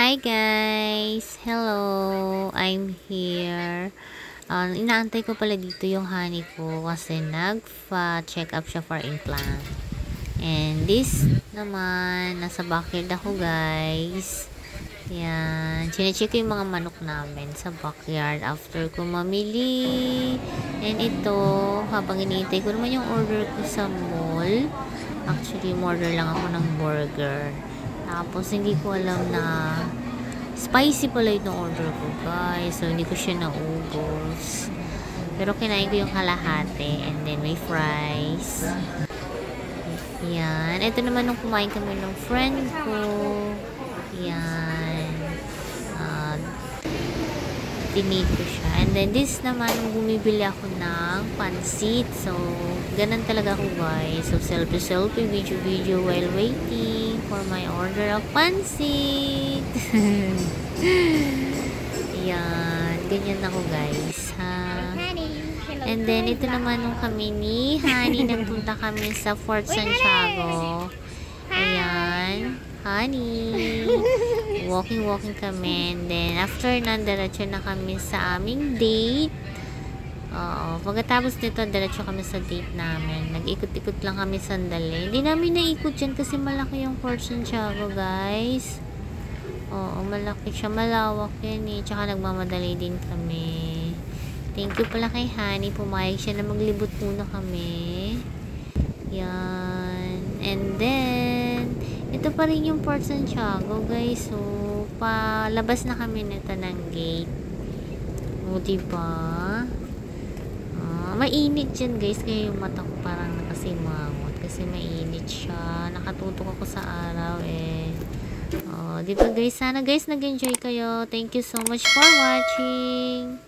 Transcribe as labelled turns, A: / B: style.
A: Hi guys! Hello! I'm here. Inaantay ko pala dito yung honey ko kasi nagpa-check up siya for implant. And this naman, nasa backyard ako guys. Yan. Chinecheck ko yung mga manok namin sa backyard after ko mamili. And ito, habang iniintay ko naman yung order ko sa mall. Actually, order lang ako ng burger. Tapos, hindi ko alam na spicy pala yung order ko, guys. So, hindi ko siya naubos. Pero, kinain ko yung kalahati. And then, may fries. Yan. Ito naman nung kumain kami ng friend ko. Yan. Tinate ko siya. And then, this naman, bumibili ako ng pansit. So, ganun talaga ako, guys. So, selfie, video while waiting for my order of pansit. Yan. Ganyan ako, guys. Ha? And then, ito naman nung kami ni Honey. Nagpunta kami sa Fort Santiago. Ayan. Honey. Walking kami. And then, after nun, diretso na kami sa aming date. Pagkatapos nito, diretso kami sa date namin. Nag-ikot-ikot lang kami sandali. Hindi namin naikot yan kasi malaki yung Fort Santiago, guys. Oo, malaki siya. Malawak yan eh. Tsaka nagmamadali din kami. Thank you pala kay Honey. Pumayag siya na maglibot muna kami. Yan. And then, ito pa rin yung Fort Santiago, guys. So, palabas na kami nito ng gate. O, diba? Mainit dyan, guys. Kaya yung mata ko parang nakasimangot. Kasi mainit siya. Nakatutok ako sa araw, eh. O, diba, guys? Sana, guys, nag-enjoy kayo. Thank you so much for watching.